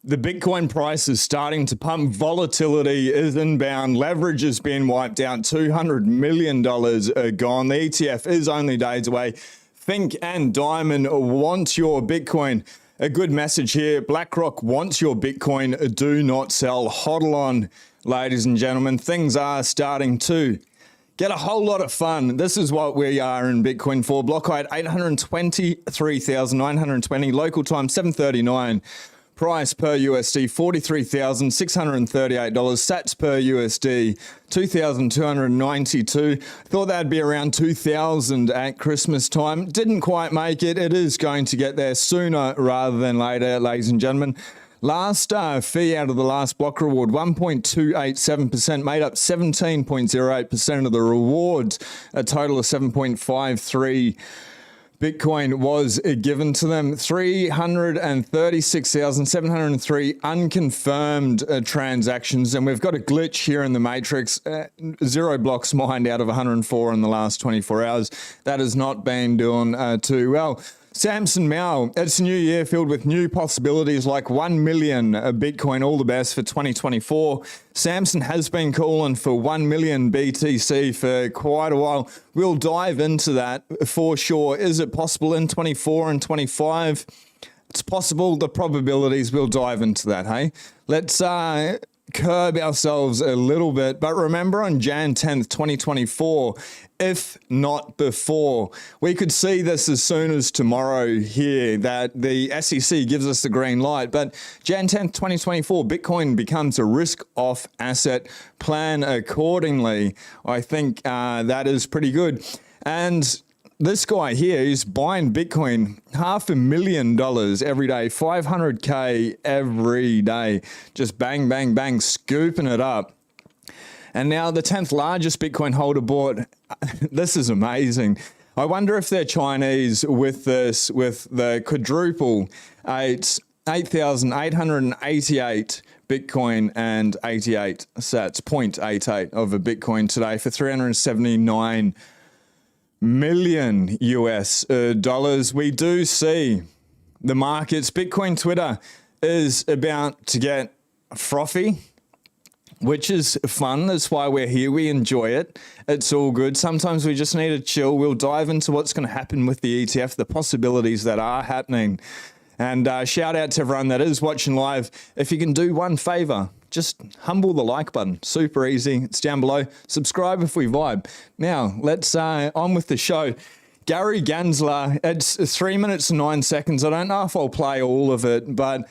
The Bitcoin price is starting to pump. Volatility is inbound. Leverage has been wiped out. $200 million are gone. The ETF is only days away. Fink and Diamond want your Bitcoin. A good message here. BlackRock wants your Bitcoin. Do not sell. Hodl on, ladies and gentlemen. Things are starting to get a whole lot of fun. This is what we are in Bitcoin for. Block height 823,920. Local time 7:39. Price per USD $43,638. Sats per USD 2,292. Thought that'd be around 2,000 at Christmas time. Didn't quite make it. It is going to get there sooner rather than later, ladies and gentlemen. Last fee out of the last block reward, 1.287%, made up 17.08% of the rewards. A total of 7.53 Bitcoin was given to them. 336,703 unconfirmed transactions. And we've got a glitch here in the matrix. 0 blocks mined out of 104 in the last 24 hours. That has not been doing too well. Samson Mao, it's a new year filled with new possibilities like 1 million Bitcoin, all the best for 2024. Samson has been calling for 1 million BTC for quite a while. We'll dive into that for sure. Is it possible in 24 and 25? It's possible. The probabilities, we'll dive into that, hey? Let's curb ourselves a little bit. But remember on Jan 10th, 2024, if not before, we could see this as soon as tomorrow here, that the SEC gives us the green light. But Jan 10th, 2024, Bitcoin becomes a risk-off asset. Plan accordingly. I think that is pretty good. And this guy here is buying Bitcoin $500,000 every day, 500K every day, just bang, bang, bang, scooping it up. And now the 10th largest Bitcoin holder bought. This is amazing. I wonder if they're Chinese with this, with the quadruple 8,888 Bitcoin and 88 sats, 0.88 of a Bitcoin today for 379 million US dollars. We do see the markets. Bitcoin Twitter is about to get frothy, which is fun. That's why we're here. We enjoy it. It's all good. Sometimes we just need to chill. We'll dive into what's going to happen with the ETF, the possibilities that are happening. And shout out to everyone that is watching live. If you can do one favor, just humble the like button. Super easy. It's down below. Subscribe if we vibe. Now, let's on with the show. Gary Gensler, it's 3 minutes and 9 seconds. I don't know if I'll play all of it, but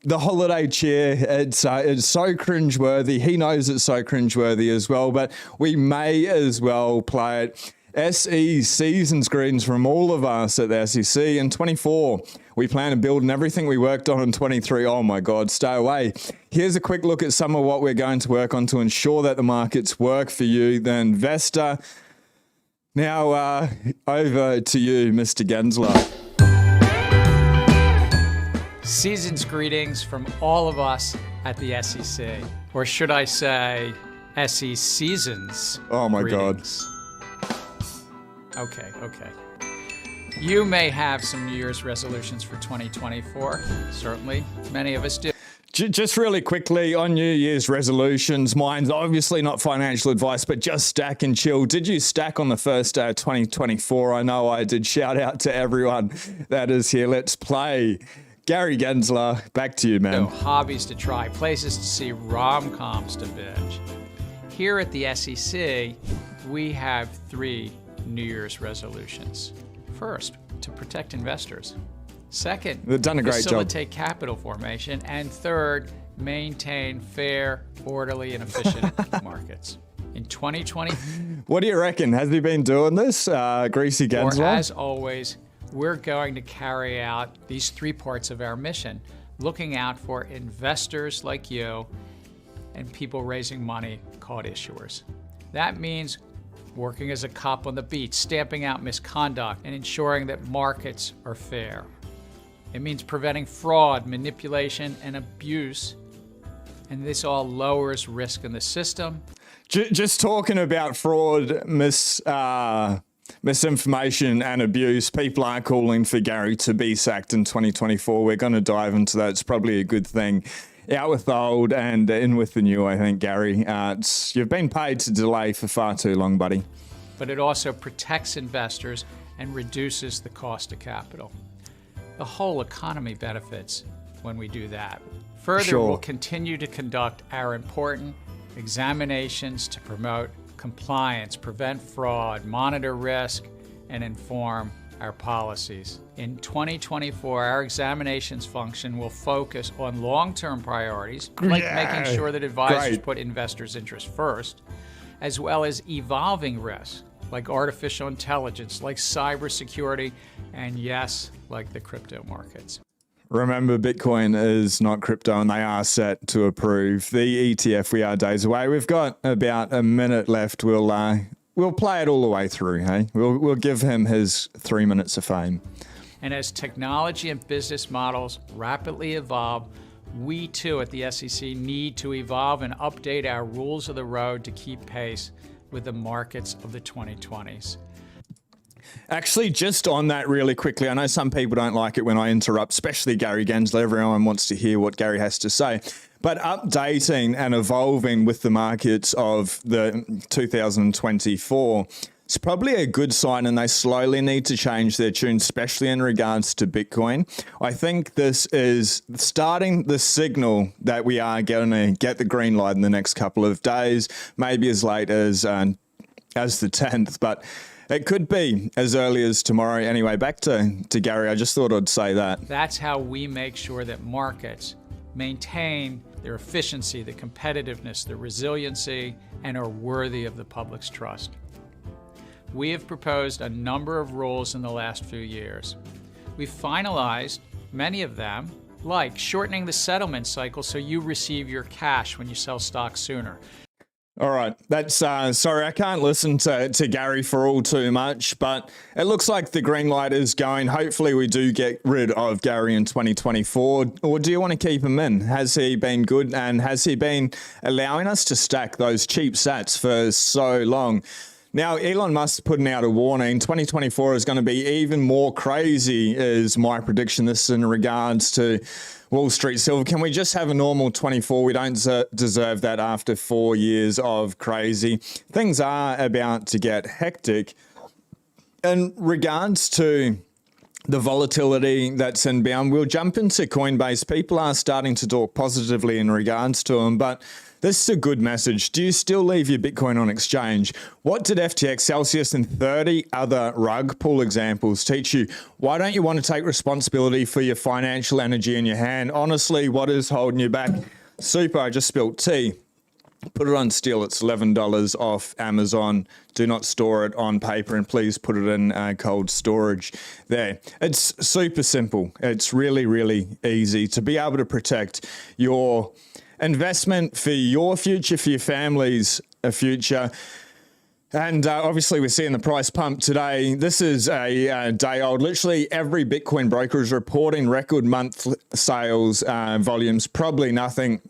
the holiday cheer, it's so cringeworthy. He knows it's so cringeworthy as well, but we may as well play it. SE seasons greetings from all of us at the SEC. In 24, we plan to build on everything we worked on in 23. Oh my God, stay away. Here's a quick look at some of what we're going to work on to ensure that the markets work for you, the investor. Now, over to you, Mr. Gensler. Season's greetings from all of us at the SEC, or should I say, SE Seasons. Oh my greetings. God. Okay. You may have some New Year's resolutions for 2024. Certainly, many of us do. Just really quickly on New Year's resolutions, mine's obviously not financial advice, but just stack and chill. Did you stack on the first day of 2024? I know I did. Shout out to everyone that is here. Let's play. Gary Gensler, back to you, man. So, hobbies to try, places to see, rom-coms to binge. Here at the SEC, we have 3 New Year's resolutions. First, to protect investors. Second, they've done a great facilitate capital formation. And third, maintain fair, orderly, and efficient markets. In 2020, what do you reckon? Has he been doing this, Greasy Gensler? Or as always, we're going to carry out these 3 parts of our mission, looking out for investors like you and people raising money called issuers. That means working as a cop on the beat, stamping out misconduct, and ensuring that markets are fair. It means preventing fraud, manipulation, and abuse, and this all lowers risk in the system. Just talking about fraud, misinformation and abuse. People are calling for Gary to be sacked in 2024. We're going to dive into that. It's probably a good thing. Out with the old and in with the new, I think, Gary. You've been paid to delay for far too long, buddy. But it also protects investors and reduces the cost of capital. The whole economy benefits when we do that. Further, we'll continue to conduct our important examinations to promote compliance, prevent fraud, monitor risk, and inform our policies. In 2024, our examinations function will focus on long-term priorities, like making sure that advisors put investors' interests first, as well as evolving risks, like artificial intelligence, like cybersecurity, and yes, like the crypto markets. Remember, Bitcoin is not crypto, and they are set to approve the ETF. We are days away. We've got about a minute left. We'll play it all the way through. Hey, we'll give him his 3 minutes of fame. And as technology and business models rapidly evolve, we too at the SEC need to evolve and update our rules of the road to keep pace with the markets of the 2020s. Actually, just on that really quickly, I know some people don't like it when I interrupt, especially Gary Gensler. Everyone wants to hear what Gary has to say. But updating and evolving with the markets of the 2024, it's probably a good sign, and they slowly need to change their tune, especially in regards to Bitcoin. I think this is starting the signal that we are going to get the green light in the next couple of days, maybe as late as the 10th, but it could be as early as tomorrow. Anyway, back to Gary. I just thought I'd say that. That's how we make sure that markets maintain their efficiency, the competitiveness, the resiliency, and are worthy of the public's trust. We have proposed a number of rules in the last few years. We've finalized many of them, like shortening the settlement cycle so you receive your cash when you sell stock sooner. All right, that's sorry, I can't listen to Gary for all too much, but it looks like the green light is going. Hopefully we do get rid of Gary in 2024, or do you want to keep him in? Has he been good, and has he been allowing us to stack those cheap sats for so long? Now, Elon Musk putting out a warning, 2024 is going to be even more crazy is my prediction. This in regards to Wall Street Silver. Can we just have a normal 24? We don't deserve that after 4 years of crazy. Things are about to get hectic. In regards to the volatility that's inbound, we'll jump into Coinbase. People are starting to talk positively in regards to them, but this is a good message. Do you still leave your Bitcoin on exchange? What did FTX, Celsius, and 30 other rug pull examples teach you? Why don't you want to take responsibility for your financial energy in your hand? Honestly, what is holding you back? Super, I just spilled tea. Put it on steel. It's $11 off Amazon. Do not store it on paper, and please put it in cold storage there. It's super simple. It's really, really easy to be able to protect your investment for your future, for your family's future. And obviously we're seeing the price pump today. This is a day old. Literally every Bitcoin broker is reporting record month sales volumes, probably nothing.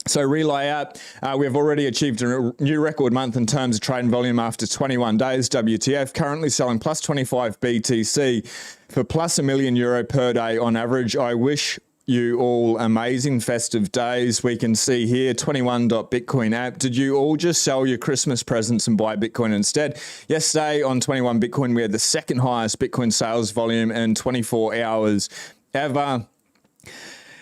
So relay out, we've already achieved a new record month in terms of trading volume after 21 days. WTF currently selling plus 25 BTC for plus €1 million per day on average. I wish you all amazing festive days. We can see here 21.bitcoin app. Did you all just sell your Christmas presents and buy Bitcoin instead? Yesterday on 21 Bitcoin, we had the second highest Bitcoin sales volume in 24 hours ever.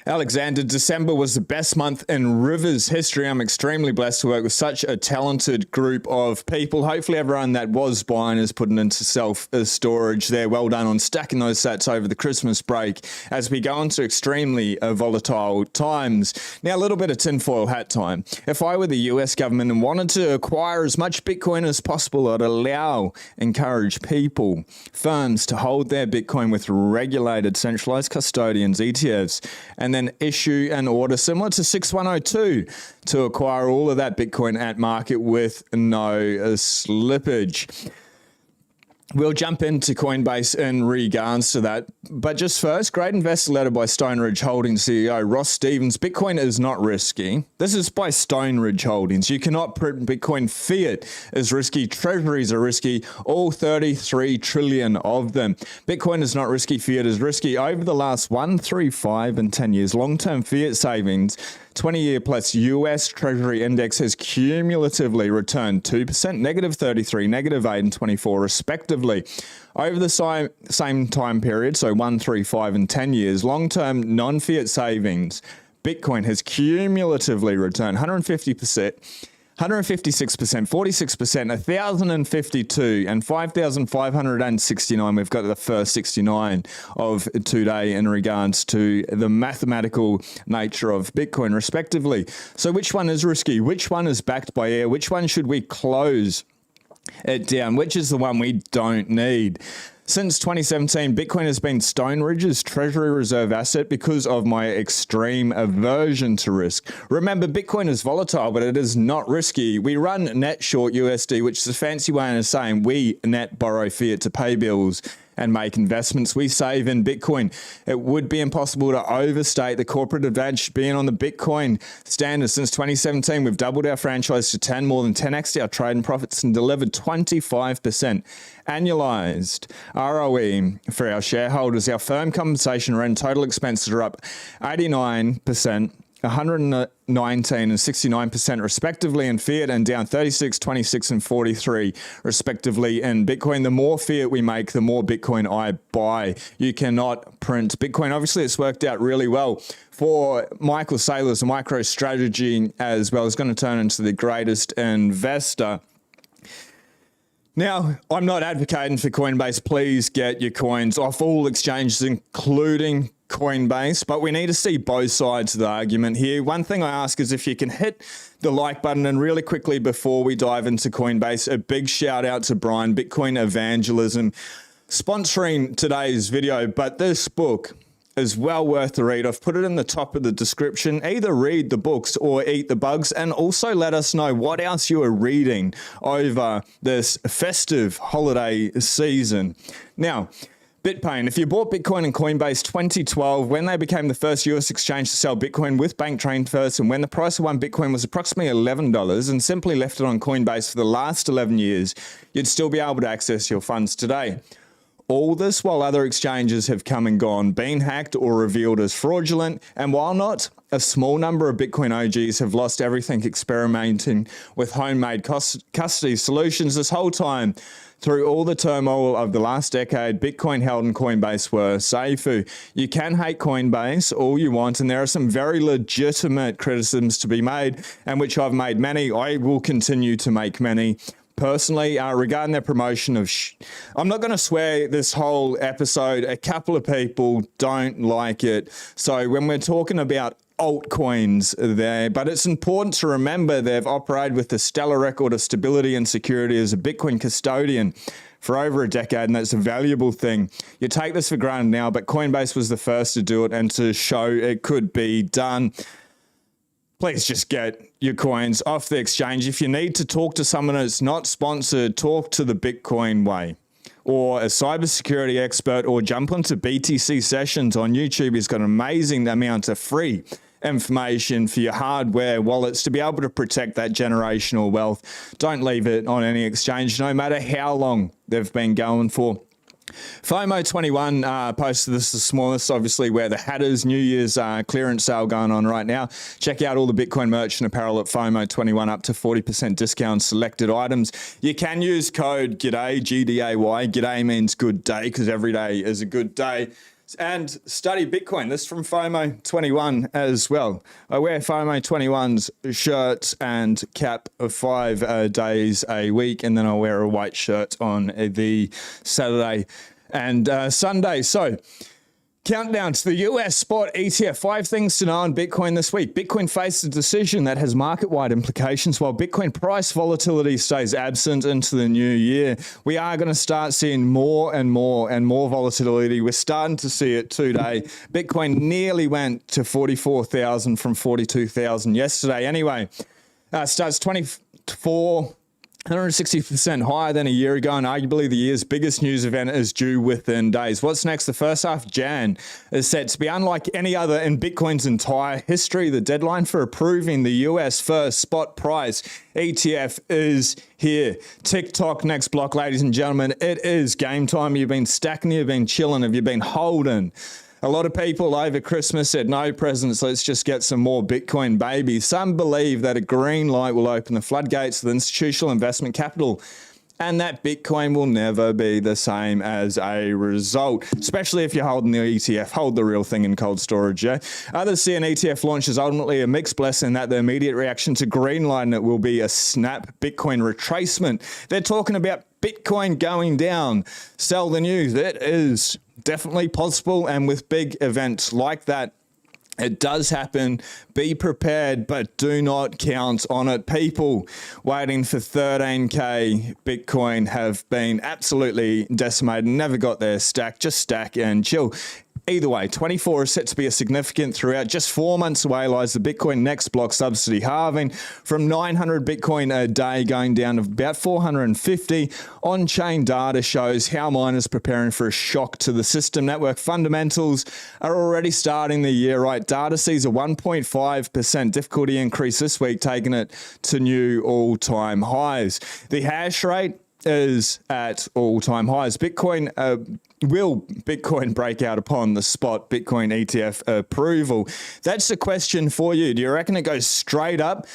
Alexander, December was the best month in River's history. I'm extremely blessed to work with such a talented group of people. Hopefully everyone that was buying is putting into self-storage there. Well done on stacking those sats over the Christmas break as we go into extremely volatile times. Now, a little bit of tinfoil hat time. If I were the US government and wanted to acquire as much Bitcoin as possible, I'd encourage people, firms to hold their Bitcoin with regulated centralized custodians, ETFs, and then issue an order similar to 6102 to acquire all of that Bitcoin at market with no slippage. We'll jump into Coinbase in regards to that. But just first, great investor letter by Stone Ridge Holdings CEO Ross Stevens. Bitcoin is not risky. This is by Stone Ridge Holdings. You cannot print Bitcoin. Fiat is risky. Treasuries are risky. All 33 trillion of them. Bitcoin is not risky. Fiat is risky. Over the last 1, 3, 5, and 10 years, long-term fiat savings, 20-year plus US Treasury Index has cumulatively returned 2%, negative 33, negative 8, and 24 respectively. Over the same time period, so 1, 3, 5, and 10 years, long-term non-fiat savings, Bitcoin has cumulatively returned 150%, 156%, 46%, 1,052, and 5,569. We've got the first 69 of today in regards to the mathematical nature of Bitcoin, respectively. So which one is risky? Which one is backed by air? Which one should we close it down? Which is the one we don't need? Since 2017, Bitcoin has been Stone Ridge's treasury reserve asset because of my extreme aversion to risk. Remember, Bitcoin is volatile, but it is not risky. We run net short USD, which is a fancy way of saying we net borrow fiat to pay bills and make investments. We save in Bitcoin. It would be impossible to overstate the corporate advantage being on the Bitcoin standard. Since 2017, we've doubled our franchise to 10, more than 10x our trading profits, and delivered 25% annualized ROE for our shareholders. Our firm compensation and total expenses are up 89%. 119 and 69% respectively in fiat, and down 36, 26, and 43 respectively in Bitcoin. The more fiat we make, the more Bitcoin I buy. You cannot print Bitcoin. Obviously, it's worked out really well for Michael Saylor's MicroStrategy as well. It's going to turn into the greatest investor. Now, I'm not advocating for Coinbase. Please get your coins off all exchanges, including Coinbase, but we need to see both sides of the argument here. One thing I ask is if you can hit the like button, and really quickly before we dive into Coinbase, a big shout out to Brian, Bitcoin Evangelism, sponsoring today's video. But this book is well worth the read. I've put it in the top of the description. Either read the books or eat the bugs, and also let us know what else you are reading over this festive holiday season. Now, BitPain. If you bought Bitcoin in Coinbase 2012, when they became the first US exchange to sell Bitcoin with bank transfers, and when the price of one Bitcoin was approximately $11, and simply left it on Coinbase for the last 11 years, you'd still be able to access your funds today. All this while other exchanges have come and gone, been hacked or revealed as fraudulent, and while not a small number of Bitcoin OGs have lost everything experimenting with homemade custody solutions this whole time. Through all the turmoil of the last decade, Bitcoin held in Coinbase were safe. You can hate Coinbase all you want, and there are some very legitimate criticisms to be made, and which I've made many. I will continue to make many. Personally, regarding their promotion of I'm not going to swear this whole episode. A couple of people don't like it. So when we're talking about altcoins there, but it's important to remember they've operated with a stellar record of stability and security as a Bitcoin custodian for over a decade, and that's a valuable thing. You take this for granted now, but Coinbase was the first to do it and to show it could be done. Please just get your coins off the exchange. If you need to talk to someone that's not sponsored, talk to the Bitcoin way, or a cybersecurity expert, or jump onto BTC Sessions on YouTube. He's got an amazing amount of free information for your hardware wallets to be able to protect that generational wealth. Don't leave it on any exchange, no matter how long they've been going for. FOMO21 posted this morning, obviously where the Hatters New Year's clearance sale going on right now. Check out all the Bitcoin merch and apparel at FOMO21, up to 40% discount on selected items. You can use code G'DAY, GDAY. G'day means good day, because every day is a good day. And study Bitcoin. This is from FOMO21 as well. I wear FOMO21's shirt and cap of 5 days a week, and then I'll wear a white shirt on the Saturday and Sunday. So, countdown to the US spot ETF. 5 things to know on Bitcoin this week. Bitcoin faced a decision that has market-wide implications, while Bitcoin price volatility stays absent into the new year. We are going to start seeing more and more volatility. We're starting to see it today. Bitcoin nearly went to 44,000 from 42,000 yesterday. Anyway, starts 24 160% higher than a year ago, and arguably the year's biggest news event is due within days. What's next? The first half of Jan is set to be unlike any other in Bitcoin's entire history. The deadline for approving the US first spot price ETF is here. TikTok next block, ladies and gentlemen. It is game time. You've been stacking, you've been chilling, have you been holding? A lot of people over Christmas said, no presents, let's just get some more Bitcoin, baby. Some believe that a green light will open the floodgates to the institutional investment capital and that Bitcoin will never be the same as a result, especially if you're holding the ETF. Hold the real thing in cold storage, yeah? Others see an ETF launch as ultimately a mixed blessing, that the immediate reaction to greenlighting it will be a snap Bitcoin retracement. They're talking about Bitcoin going down. Sell the news. It is definitely possible, and with big events like that, it does happen. Be prepared, but do not count on it. People waiting for 13K Bitcoin have been absolutely decimated, never got their stack. Just stack and chill. Either way, 24 is set to be a significant throughout. Just 4 months away lies the Bitcoin next block subsidy halving from 900 Bitcoin a day going down to about 450. On-chain data shows how miners preparing for a shock to the system. Network fundamentals are already starting the year right. Data sees a 1.5% difficulty increase this week, taking it to new all-time highs. The hash rate is at all-time highs. Will Bitcoin break out upon the spot Bitcoin ETF approval? That's the question for you. Do you reckon it goes straight up?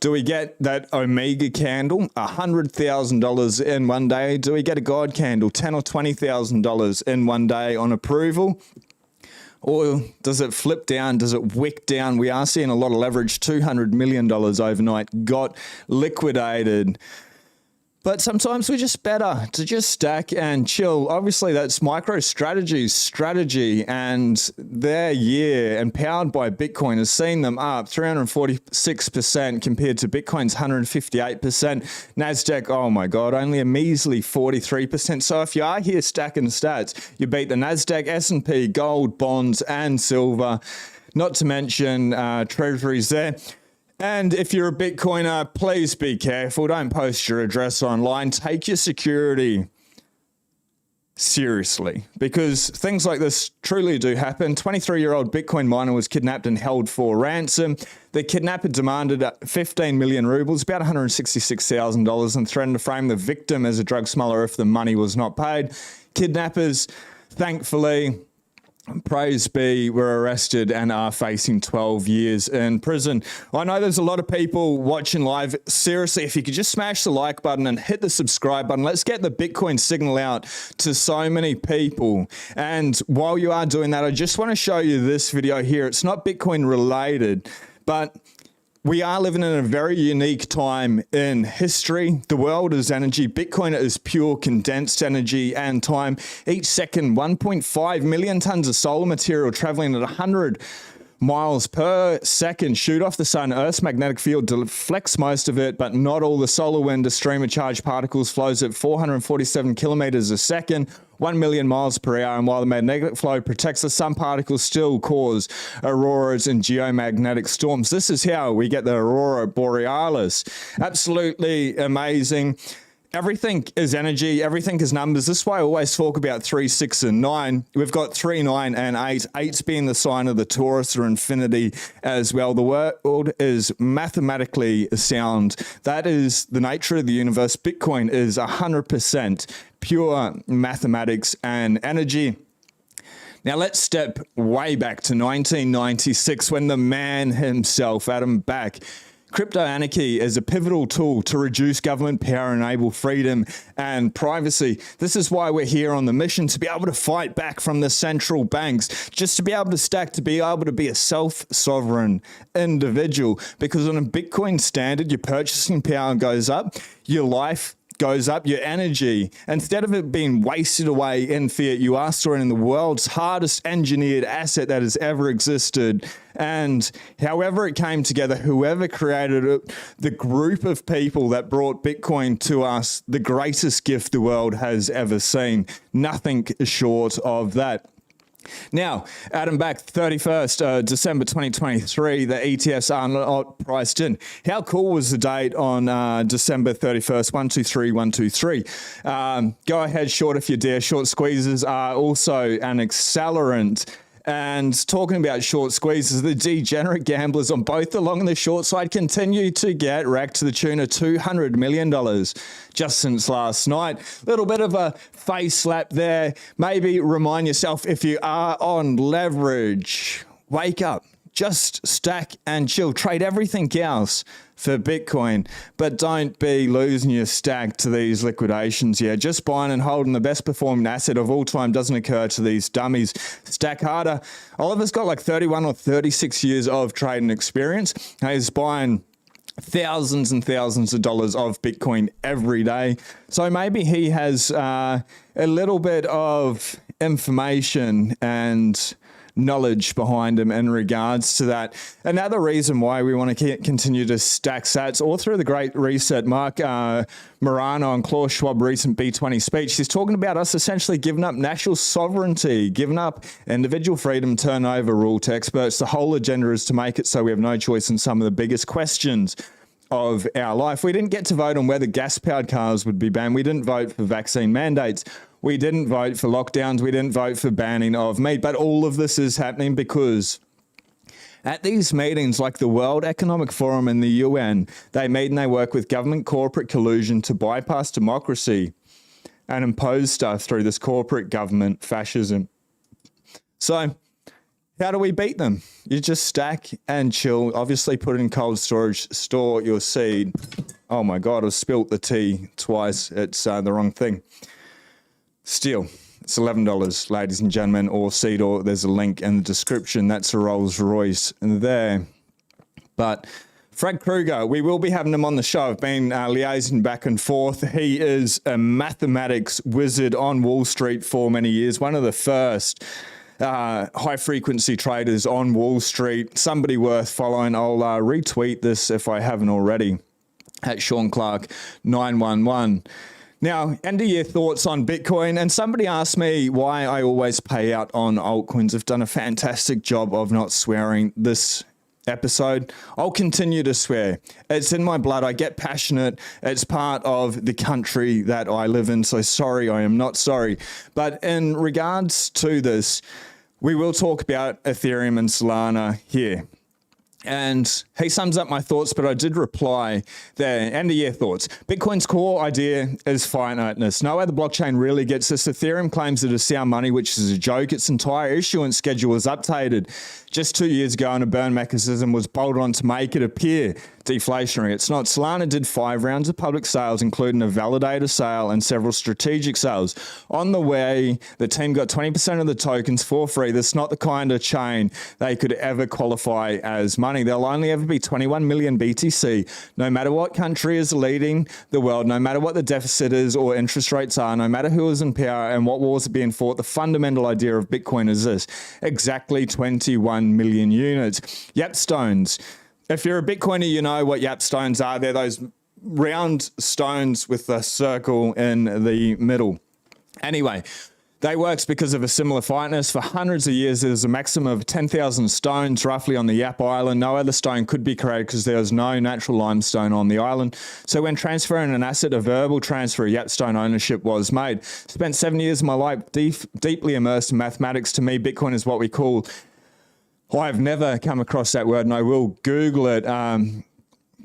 Do we get that Omega candle, $100,000 in one day? Do we get a God candle, $10,000 or $20,000 in one day on approval? Or does it flip down? Does it wick down? We are seeing a lot of leverage. $200 million overnight got liquidated. But sometimes we're just better to just stack and chill. Obviously, that's MicroStrategy's strategy, and their year, empowered by Bitcoin, has seen them up 346% compared to Bitcoin's 158%. NASDAQ, oh my God, only a measly 43%. So if you are here stacking stats, you beat the NASDAQ, S&P, gold, bonds, and silver, not to mention treasuries there. And if you're a Bitcoiner, please be careful. Don't post your address online. Take your security seriously, because things like this truly do happen. 23-year-old Bitcoin miner was kidnapped and held for ransom. The kidnapper demanded 15 million rubles, about $166,000, and threatened to frame the victim as a drug smuggler if the money was not paid. Kidnappers, thankfully, praise be, were arrested and are facing 12 years in prison. I know there's a lot of people watching live. Seriously, if you could just smash the like button and hit the subscribe button, let's get the Bitcoin signal out to so many people. And while you are doing that, I just want to show you this video here. It's not Bitcoin related, but we are living in a very unique time in history. The world is energy. Bitcoin is pure condensed energy and time. Each second, 1.5 million tons of solar material traveling at 100 miles per second shoot off the sun. Earth's magnetic field deflects most of it, but not all. The solar wind, a stream of charged particles, flows at 447 kilometers a second, 1 million miles per hour. And while the magnetic flow protects us, some particles still cause auroras and geomagnetic storms. This is how we get the aurora borealis. Absolutely amazing. Everything is energy. Everything is numbers. This is why I always talk about 3, 6, and 9. We've got 3, 9, and 8. 8's being the sign of the Taurus or infinity as well. The world is mathematically sound. That is the nature of the universe. Bitcoin is 100% pure mathematics and energy. Now let's step way back to 1996 when the man himself, Adam Back, crypto anarchy is a pivotal tool to reduce government power and enable freedom and privacy. This is why we're here on the mission, to be able to fight back from the central banks, just to be able to stack, to be able to be a self-sovereign individual. Because on a Bitcoin standard, your purchasing power goes up, your life goes up, your energy, instead of it being wasted away in fiat, you are storing in the world's hardest engineered asset that has ever existed. And however it came together, whoever created it, the group of people that brought Bitcoin to us, the greatest gift the world has ever seen. Nothing short of that. Now, Adam, back 31st December 2023, the ETFs are not priced in. How cool was the date on December 31st? 123, 123. Go ahead, short if you dare. Short squeezes are also an accelerant. And talking about short squeezes, the degenerate gamblers on both the long and the short side continue to get wrecked to the tune of $200 million just since last night. Little bit of a face slap there. Maybe remind yourself, if you are on leverage, wake up. Just stack and chill. Trade everything else for Bitcoin, but don't be losing your stack to these liquidations. Yeah, just buying and holding the best performing asset of all time doesn't occur to these dummies. Stack harder. Oliver's got like 31 or 36 years of trading experience. He's buying thousands and thousands of dollars of Bitcoin every day. So maybe he has a little bit of information and knowledge behind him in regards to that. Another reason why we want to continue to stack sats all through the Great Reset, Mark Morano on Klaus Schwab's recent B20 speech, he's talking about us essentially giving up national sovereignty, giving up individual freedom, turn over rule to experts. The whole agenda is to make it so we have no choice in some of the biggest questions of our life. We didn't get to vote on whether gas-powered cars would be banned. We didn't vote for vaccine mandates. We didn't vote for lockdowns. We didn't vote for banning of meat. But all of this is happening because at these meetings, like the World Economic Forum and the UN, they meet and they work with government corporate collusion to bypass democracy and impose stuff through this corporate government fascism. So how do we beat them? You just stack and chill. Obviously, put it in cold storage, store your seed. Oh my God, I've spilt the tea twice. It's the wrong thing. Still, it's $11, ladies and gentlemen, or seed, or there's a link in the description. That's a Rolls Royce there. But Fred Krueger, we will be having him on the show. I've been liaising back and forth. He is a mathematics wizard on Wall Street for many years. One of the first high-frequency traders on Wall Street. Somebody worth following. I'll retweet this if I haven't already at Sean Clark 911. Now, end of year thoughts on Bitcoin. And somebody asked me why I always pay out on altcoins. I've done a fantastic job of not swearing this episode. I'll continue to swear. It's in my blood. I get passionate. It's part of the country that I live in. So sorry, I am not sorry. But in regards to this, we will talk about Ethereum and Solana here. And he sums up my thoughts, but I did reply there. End of year thoughts. Bitcoin's core idea is finiteness. No other blockchain really gets this. Ethereum claims it is sound money, which is a joke. Its entire issuance schedule was updated just 2 years ago, and a burn mechanism was bolted on to make it appear deflationary. It's not. Solana did 5 rounds of public sales, including a validator sale and several strategic sales. On the way, the team got 20% of the tokens for free. That's not the kind of chain they could ever qualify as money. There'll only ever be 21 million BTC, no matter what country is leading the world, no matter what the deficit is or interest rates are, no matter who is in power and what wars are being fought. The fundamental idea of Bitcoin is this: exactly 21 million units. Yapstones. If you're a Bitcoiner, you know what Yapstones are. They're those round stones with a circle in the middle. Anyway, they works because of a similar finiteness. For hundreds of years, there's a maximum of 10,000 stones roughly on the Yap Island. No other stone could be created because there was no natural limestone on the island. So when transferring an asset, a verbal transfer of Yapstone ownership was made. Spent 7 years of my life deeply immersed in mathematics. To me, Bitcoin is what we call, I've never come across that word, and I will Google it,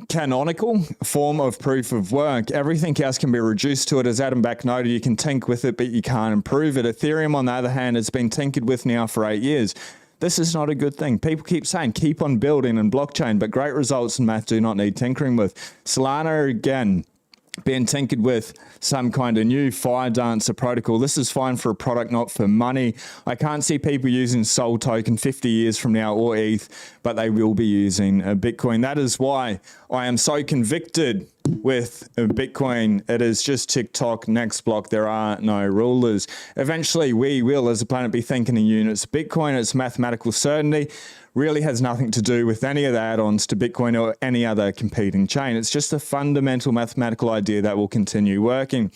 canonical form of proof of work. Everything else can be reduced to it. As Adam Back noted, you can tinker with it, but you can't improve it. Ethereum, on the other hand, has been tinkered with now for 8 years. This is not a good thing. People keep saying, keep on building in blockchain, but great results in math do not need tinkering with. Solana, again, being tinkered with some kind of new fire dancer protocol. This is fine for a product, not for money. I can't see people using Sol token 50 years from now or ETH, but they will be using Bitcoin. That is why I am so convicted with Bitcoin. It is just TikTok, next block. There are no rulers. Eventually, we will, as a planet, be thinking in units. Bitcoin, its mathematical certainty, really has nothing to do with any of the add-ons to Bitcoin or any other competing chain. It's just a fundamental mathematical idea that will continue working.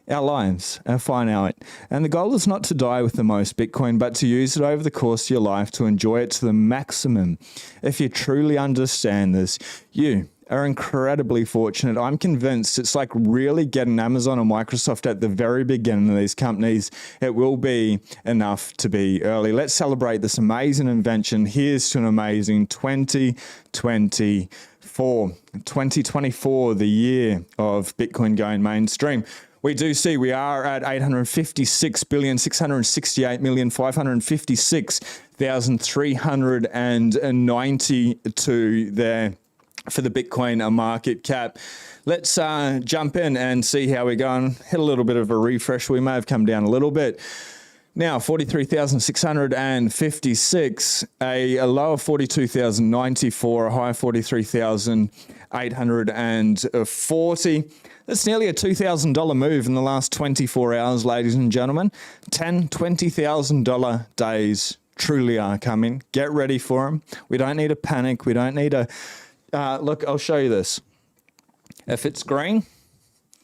our lives, our finite. And the goal is not to die with the most Bitcoin, but to use it over the course of your life to enjoy it to the maximum. If you truly understand this, you are incredibly fortunate. I'm convinced it's like really getting Amazon and Microsoft at the very beginning of these companies. It will be enough to be early. Let's celebrate this amazing invention. Here's to an amazing 2024. 2024, the year of Bitcoin going mainstream. We do see we are at 856,668,556,392 there for the Bitcoin market cap. Let's jump in and see how we're going. Hit a little bit of a refresh. We may have come down a little bit. Now, 43,656, a low of 42,094, a high of 43,840. That's nearly a $2,000 move in the last 24 hours, ladies and gentlemen. $10,000, $20,000 days truly are coming. Get ready for them. We don't need to panic. We don't need to... look, I'll show you this. If it's green,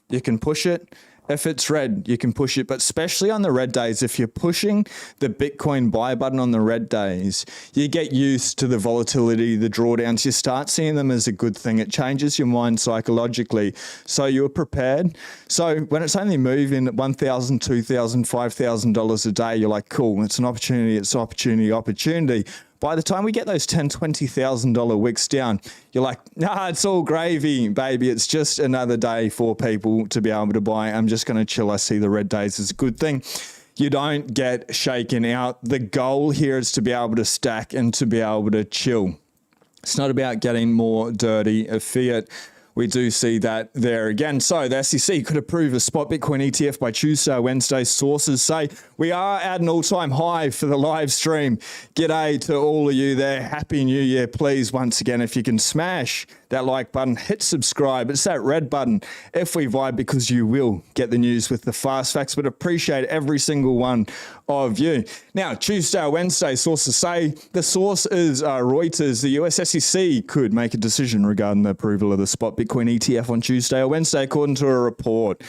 you can push it. If it's red, you can push it, but especially on the red days, if you're pushing the Bitcoin buy button on the red days, you get used to the volatility, the drawdowns. You start seeing them as a good thing. It changes your mind psychologically. So you're prepared. So when it's only moving $1,000, $2,000, $5,000 a day, you're like, cool, it's an opportunity, it's opportunity. By the time we get those $10,000, $20,000 wicks down, you're like, nah, it's all gravy, baby. It's just another day for people to be able to buy. I'm just going to chill. I see the red days as a good thing. You don't get shaken out. The goal here is to be able to stack and to be able to chill. It's not about getting more dirty of fiat. We do see that there again. So the SEC could approve a spot Bitcoin ETF by Tuesday or Wednesday. Sources say we are at an all-time high for the live stream. G'day to all of you there. Happy New Year. Please, once again, if you can smash that like button, hit subscribe. It's that red button if we vibe, because you will get the news with the fast facts, but appreciate every single one of you. Now, Tuesday or Wednesday, sources say the source is Reuters. The US SEC could make a decision regarding the approval of the spot Bitcoin ETF on Tuesday or Wednesday, according to a report.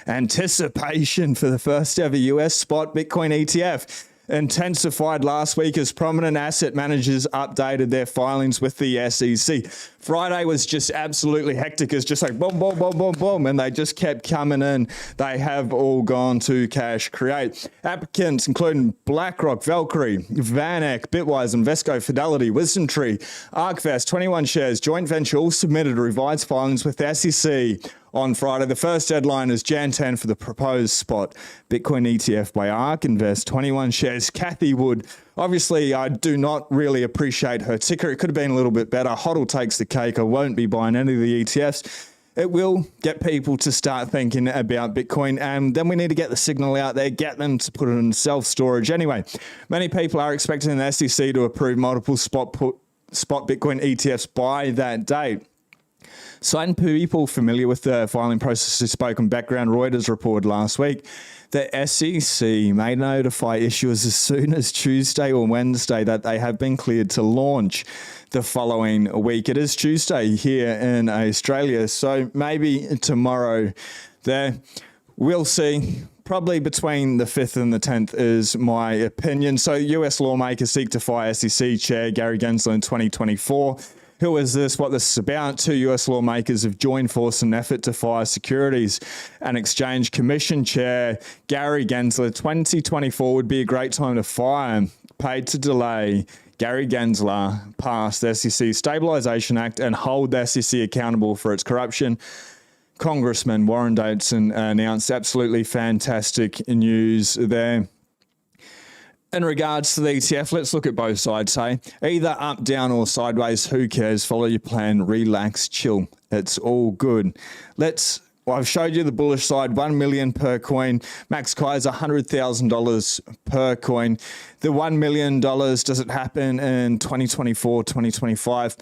Anticipation for the first ever US spot Bitcoin ETF intensified last week as prominent asset managers updated their filings with the SEC. Friday was just absolutely hectic. It's just like boom, boom, boom, boom, boom, and they just kept coming in. They have all gone to Cash Create. Applicants including BlackRock, Valkyrie, VanEck, Bitwise, Invesco, Fidelity, WisdomTree, ArcVest, 21 Shares, Joint Venture all submitted revised filings with the SEC on Friday. The first deadline is Jan 10 for the proposed spot Bitcoin ETF by ARK Invest, 21 Shares. Kathy Wood, obviously I do not really appreciate her ticker. It could have been a little bit better. HODL takes the cake. I won't be buying any of the ETFs. It will get people to start thinking about Bitcoin, and then we need to get the signal out there, get them to put it in self-storage. Anyway, many people are expecting the SEC to approve multiple spot Bitcoin ETFs by that date. Some people familiar with the filing process who spoke on background. Reuters reported last week the SEC may notify issuers as soon as Tuesday or Wednesday that they have been cleared to launch the following week. It is Tuesday here in Australia, so maybe tomorrow there. We'll see. Probably between the 5th and the 10th is my opinion. So US lawmakers seek to fire SEC Chair Gary Gensler in 2024. Who is this? What this is about? 2 US lawmakers have joined force in an effort to fire Securities and Exchange Commission Chair Gary Gensler. 2024 would be a great time to fire. Paid to delay Gary Gensler pass the SEC Stabilization Act and hold the SEC accountable for its corruption. Congressman Warren Dodson announced absolutely fantastic news there. In regards to the ETF, let's look at both sides, hey? Either up, down, or sideways, who cares? Follow your plan, relax, chill. It's all good. I've showed you the bullish side, 1 million per coin. Max Kaiser, $100,000 per coin. The $1 million, does it happen in 2024, 2025?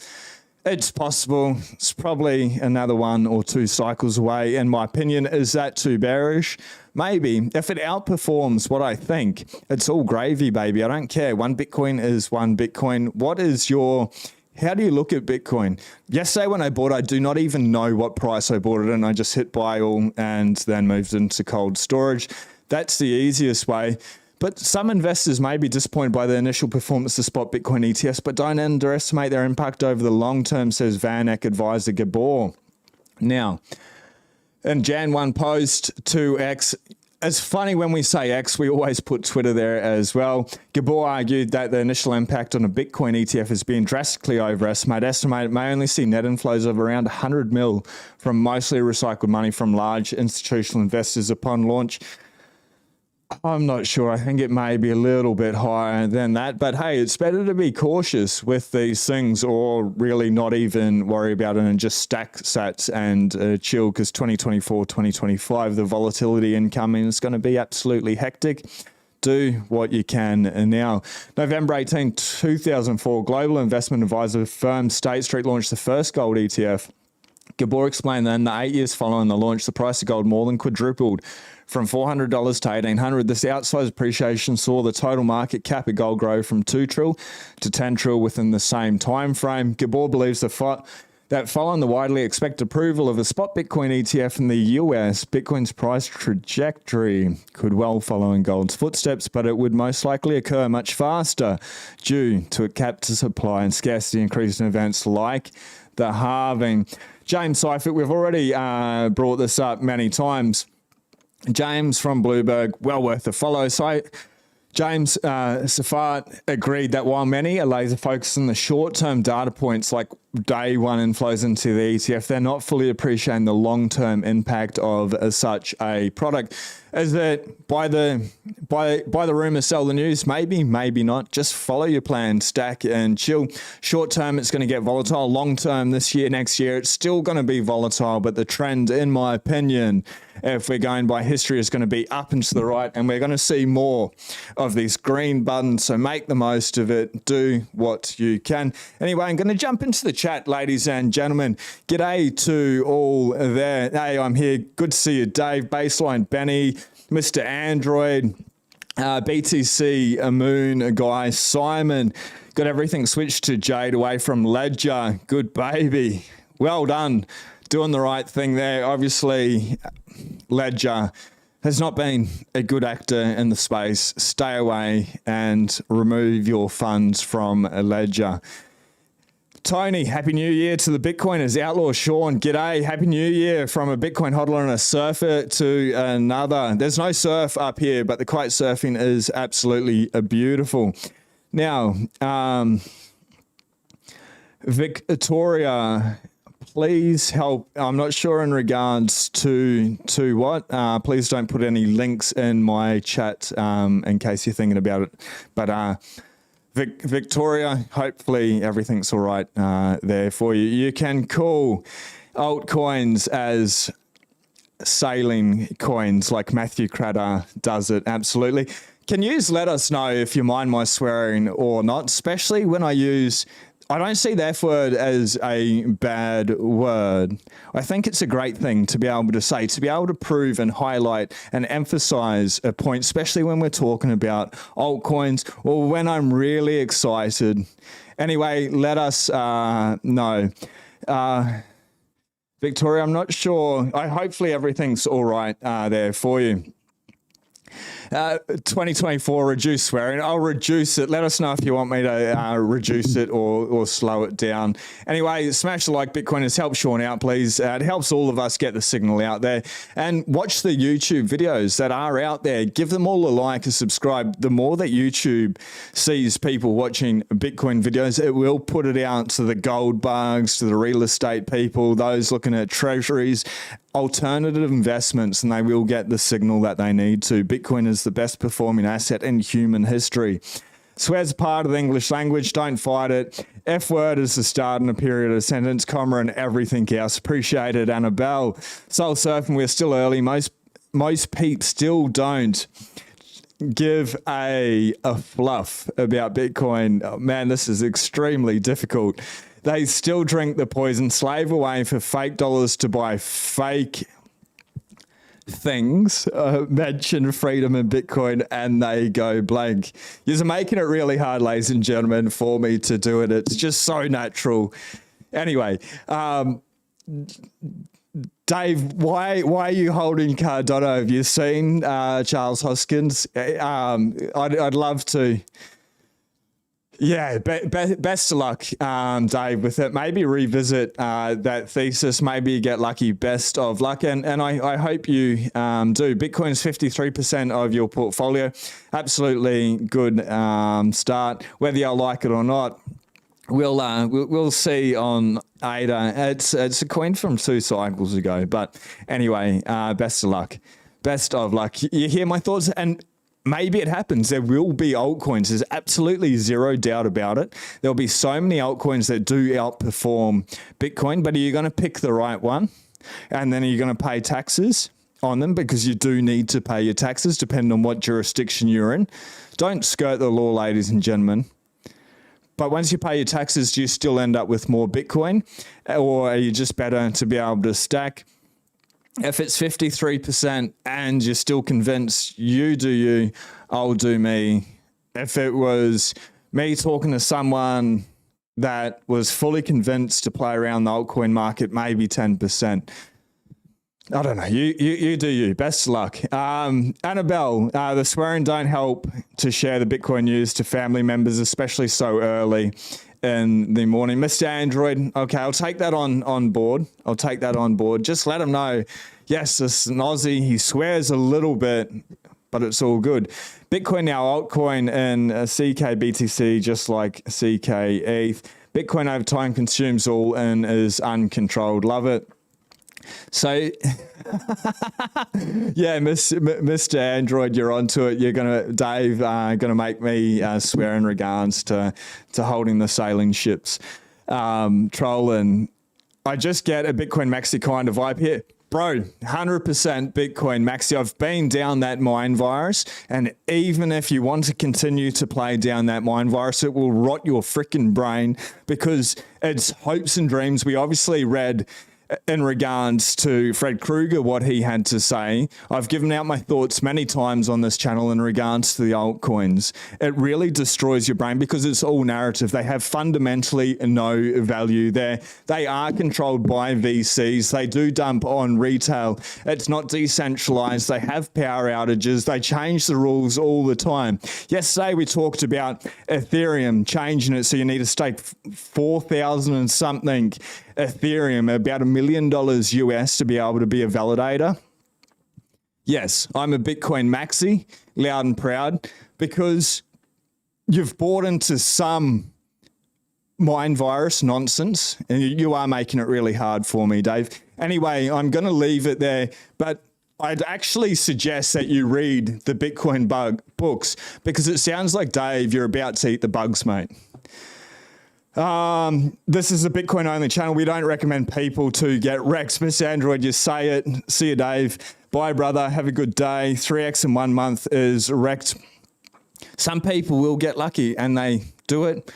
It's possible. It's probably another 1 or 2 cycles away. In my opinion, is that too bearish? Maybe. If it outperforms what I think, it's all gravy, baby. I don't care. 1 Bitcoin is 1 Bitcoin. What is your how do you look at Bitcoin? Yesterday when I bought, I do not even know what price I bought it in. I just hit buy all and then moved into cold storage. That's the easiest way. But some investors may be disappointed by the initial performance of spot Bitcoin ETFs, but don't underestimate their impact over the long term, says Van Eck advisor Gabor. Now, in Jan 1 post to X, it's funny when we say X, we always put Twitter there as well. Gabor argued that the initial impact on a Bitcoin ETF has been drastically overestimated. Estimated may only see net inflows of around 100 mil from mostly recycled money from large institutional investors upon launch. I'm not sure. I think it may be a little bit higher than that. But hey, it's better to be cautious with these things or really not even worry about it and just stack sats and chill, because 2024, 2025, the volatility incoming is going to be absolutely hectic. Do what you can now. November 18, 2004, global investment advisor firm State Street launched the first gold ETF. Gabor explained then that 8 years following the launch, the price of gold more than quadrupled from $400 to $1,800. This outsized appreciation saw the total market cap of gold grow from 2 trill to 10 trill within the same time frame. Gabor believes that following the widely expected approval of a spot Bitcoin ETF in the US, Bitcoin's price trajectory could well follow in gold's footsteps, but it would most likely occur much faster due to a capped supply and scarcity increase in events like the halving. James Seifert, we've already brought this up many times. James from Bloomberg, well worth a follow. So James Seifert agreed that while many are laser focused on the short-term data points like day one inflows into the ETF, they're not fully appreciating the long-term impact of such a product. Is that by the rumor, sell the news? Maybe, maybe not. Just follow your plan, stack and chill. Short term, it's going to get volatile. Long term, this year, next year, it's still going to be volatile. But the trend, in my opinion, if we're going by history, is going to be up and to the right, and we're going to see more of these green buttons. So make the most of it. Do what you can. Anyway, I'm going to jump into the chat, ladies and gentlemen. G'day to all there. Hey, I'm here. Good to see you, Dave, Baseline, Benny, Mr. Android, BTC, a Moon guy, Simon. Got everything switched to Jade away from Ledger. Good baby. Well done. Doing the right thing there. Obviously, Ledger has not been a good actor in the space. Stay away and remove your funds from Ledger. Tony, Happy New Year to the Bitcoiners. Outlaw Sean, g'day. Happy New Year from a Bitcoin hodler and a surfer to another. There's no surf up here, but the kite surfing is absolutely beautiful. Now, Victoria, please help. I'm not sure in regards to what. Please don't put any links in my chat in case you're thinking about it. But Victoria, hopefully everything's all right there for you. You can call altcoins as sailing coins like Matthew Cratter does it, absolutely. Can you let us know if you mind my swearing or not, especially when I don't see the F word as a bad word. I think it's a great thing to be able to say, to be able to prove and highlight and emphasize a point, especially when we're talking about altcoins or when I'm really excited. Anyway, let us know. Victoria, I'm not sure. Hopefully everything's all right there for you. 2024, reduce swearing. I'll reduce it. Let us know if you want me to reduce it or slow it down. Anyway, smash the like, Bitcoiners. Help Sean out, please. It helps all of us get the signal out there. And watch the YouTube videos that are out there. Give them all a like and subscribe. The more that YouTube sees people watching Bitcoin videos, it will put it out to the gold bugs, to the real estate people, those looking at treasuries, alternative investments, and they will get the signal that they need to. Bitcoin is the best performing asset in human history. Swear's part of the English language. Don't fight it. F word is the start in a period of sentence, comma, and everything else. Appreciate it, Annabelle. Soul surfing, we're still early. Most peeps still don't give a fluff about Bitcoin. Oh, man, this is extremely difficult. They still drink the poison, slave away for fake dollars to buy fake things mention freedom and Bitcoin and they go blank. You're making it really hard, ladies and gentlemen, for me to do it. It's just so natural. Anyway, Dave, why are you holding Cardano? Have you seen Charles Hoskins? I'd love to. Yeah, best of luck, Dave, with it. Maybe revisit that thesis. Maybe you get lucky. Best of luck. And I hope you do. Bitcoin's 53% of your portfolio. Absolutely good start. Whether you like it or not, we'll see on ADA. It's a coin from 2 cycles ago. But anyway, best of luck. Best of luck. You hear my thoughts? And maybe it happens. There will be altcoins. There's absolutely zero doubt about it. There'll be so many altcoins that do outperform Bitcoin, but are you going to pick the right one? And then are you going to pay taxes on them? Because you do need to pay your taxes depending on what jurisdiction you're in. Don't skirt the law, ladies and gentlemen. But once you pay your taxes, do you still end up with more Bitcoin? Or are you just better to be able to stack? If it's 53% and you're still convinced, you do you, I'll do me. If it was me talking to someone that was fully convinced to play around the altcoin market, maybe 10%. I don't know. You do you. Best of luck. Annabelle, the swearing don't help to share the Bitcoin news to family members, especially so early in the morning. Mr. Android, okay, I'll take that on board. I'll take that on board. Just let him know, yes, this is an Aussie. He swears a little bit, but it's all good. Bitcoin now, altcoin in CK BTC, just like CK ETH. Bitcoin over time consumes all and is uncontrolled. Love it. So, yeah, Mr. Android, you're onto it. Dave, gonna make me swear in regards to holding the sailing ships. Trolling. I just get a Bitcoin maxi kind of vibe here. Bro, 100% Bitcoin maxi. I've been down that mind virus, and even if you want to continue to play down that mind virus, it will rot your freaking brain because it's hopes and dreams. We obviously read in regards to Fred Krueger, what he had to say. I've given out my thoughts many times on this channel in regards to the altcoins. It really destroys your brain because it's all narrative. They have fundamentally no value there. They are controlled by VCs. They do dump on retail. It's not decentralized. They have power outages. They change the rules all the time. Yesterday we talked about Ethereum changing it so you need to stake 4,000 and something Ethereum, about $1 million US to be able to be a validator. Yes, I'm a Bitcoin maxi, loud and proud, because you've bought into some mind virus nonsense, and you are making it really hard for me, Dave. Anyway, I'm going to leave it there, but I'd actually suggest that you read the Bitcoin books, because it sounds like, Dave, you're about to eat the bugs, mate. This is a Bitcoin only channel. We don't recommend people to get wrecked. Miss Android, you say it. See you, Dave. Bye, brother. Have a good day. 3x in 1 month is wrecked. Some people will get lucky and they do it.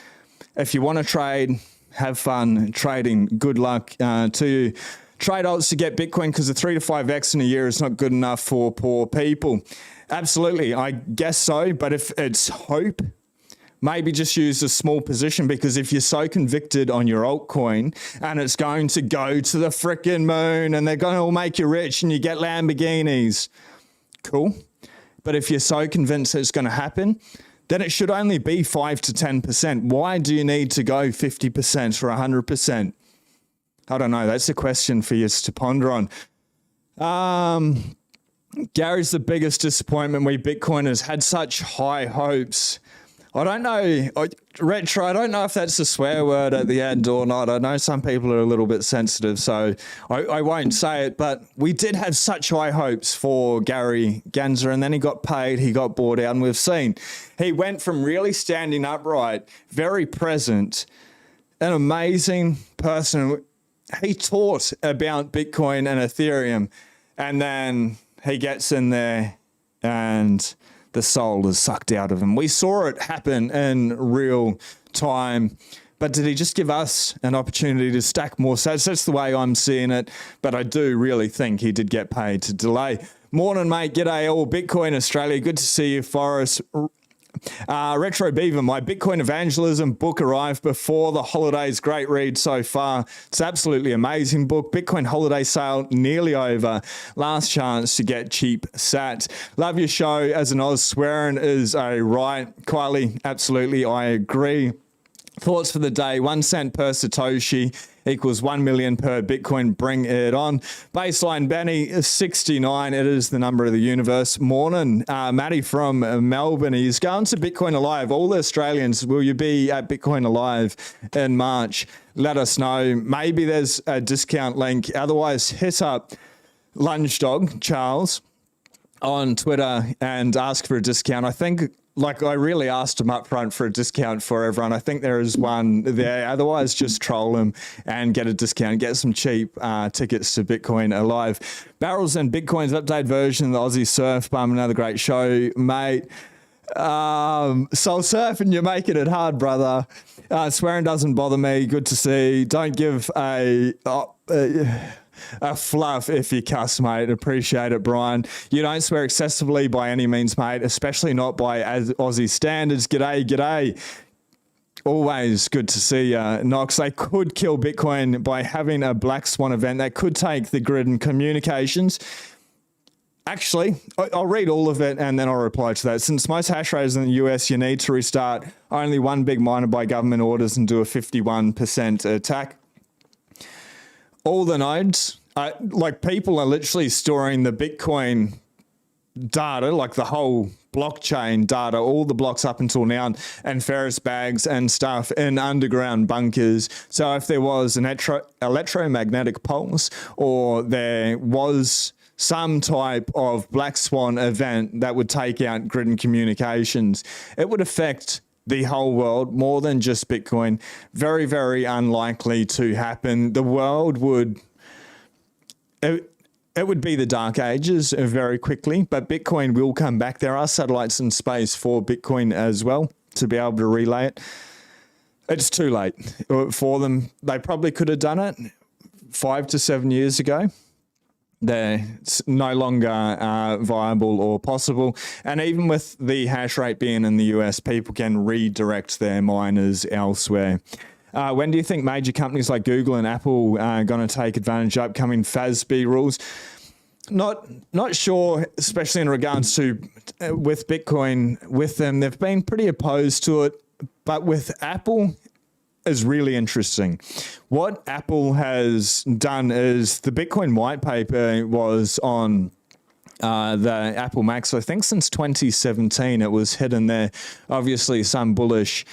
If you want to trade, have fun trading. Good luck to you. Trade alts to get Bitcoin because the 3 to 5x in a year is not good enough for poor people. Absolutely. I guess so. But if it's hope, maybe just use a small position, because if you're so convicted on your altcoin and it's going to go to the frickin' moon and they're going to all make you rich and you get Lamborghinis, cool. But if you're so convinced it's going to happen, then it should only be 5 to 10%. Why do you need to go 50% or 100%? I don't know. That's a question for you to ponder on. Gary's the biggest disappointment. We Bitcoiners had such high hopes. I don't know, Retro, I don't know if that's a swear word at the end or not. I know some people are a little bit sensitive, so I won't say it, but we did have such high hopes for Gary Gensler, and then he got paid, he got bought out, and we've seen he went from really standing upright, very present, an amazing person. He taught about Bitcoin and Ethereum, and then he gets in there and the soul is sucked out of him. We saw it happen in real time, but did he just give us an opportunity to stack more sats? That's the way I'm seeing it, but I do really think he did get paid to delay. Morning, mate. G'day all. Bitcoin Australia. Good to see you, Forrest. Retro Beaver, my Bitcoin evangelism book arrived before the holidays. Great read so far. It's absolutely amazing book. Bitcoin holiday sale nearly over. Last chance to get cheap sat. Love your show. As an Oz, swearing is a right. Kylie, absolutely, I agree. Thoughts for the day: 1 cent per Satoshi equals 1 million per Bitcoin. Bring it on. Baseline Benny is 69. It is the number of the universe. Morning, Matty from Melbourne. He's going to Bitcoin Alive. All the Australians, will you be at Bitcoin Alive in March? Let us know. Maybe there's a discount link. Otherwise, hit up Lunch Dog Charles on Twitter and ask for a discount. I think, like, I really asked him up front for a discount for everyone. I think there is one there. Otherwise, just troll him and get a discount. Get some cheap tickets to Bitcoin Alive. Barrels and Bitcoin's update version of the Aussie Surf Bum. Another great show, mate. Soul Surfing, you're making it hard, brother. Swearing doesn't bother me. Good to see. Don't give a fluff if you cuss, mate. Appreciate it, Brian. You don't swear excessively by any means, mate, especially not by Aussie standards. G'day, g'day. Always good to see you, Knox. They could kill Bitcoin by having a black swan event. They could take the grid and communications. Actually, I'll read all of it and then I'll reply to that. Since most hash rates in the US, you need to restart only one big miner by government orders and do a 51% attack. All the nodes, like, people are literally storing the Bitcoin data, like the whole blockchain data, all the blocks up until now, and Ferris bags and stuff in underground bunkers. So if there was an electromagnetic pulse, or there was some type of black swan event that would take out grid and communications, it would affect the whole world more than just Bitcoin. Very, very unlikely to happen. The world would, it would be the dark ages very quickly, but Bitcoin will come back. There are satellites in space for Bitcoin as well to be able to relay it. It's too late for them. They probably could have done it 5 to 7 years ago. They're no longer viable or possible. And even with the hash rate being in the US, people can redirect their miners elsewhere. When do you think major companies like Google and Apple are going to take advantage of upcoming FASB rules? Not sure, especially in regards to with Bitcoin. With them, they've been pretty opposed to it. But with Apple, is really interesting. What Apple has done is the Bitcoin white paper was on the Apple Max. I think since 2017 it was hidden there. Obviously some bullish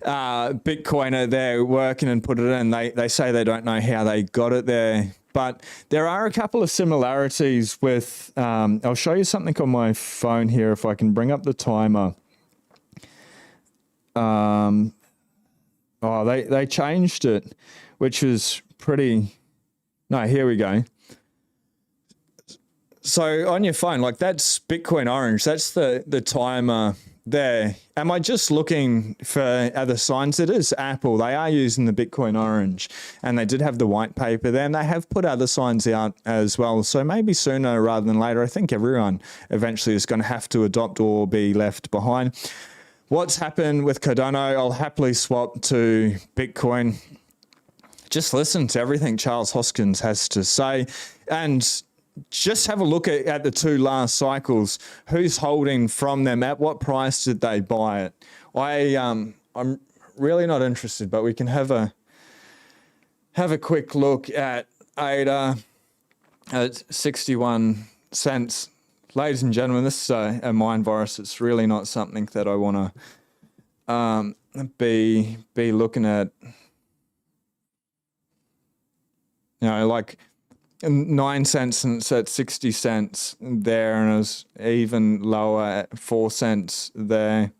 Bitcoiner there working and put it in. They say they don't know how they got it there. But there are a couple of similarities with, I'll show you something on my phone here if I can bring up the timer. Oh, they changed it, which was pretty... No, here we go. So on your phone, like, that's Bitcoin Orange. That's the timer there. Am I just looking for other signs? It is Apple. They are using the Bitcoin Orange, and they did have the white paper there, and they have put other signs out as well. So maybe sooner rather than later, I think everyone eventually is going to have to adopt or be left behind. What's happened with Cardano? I'll happily swap to Bitcoin. Just listen to everything Charles Hoskins has to say and just have a look at the two last cycles. Who's holding from them? At what price did they buy it? I'm really not interested, but we can have a quick look at ADA at 61 cents. Ladies and gentlemen, this is a mind virus. It's really not something that I want to be looking at. You know, like 9 cents and it's at 60 cents there, and it was even lower at 4 cents there.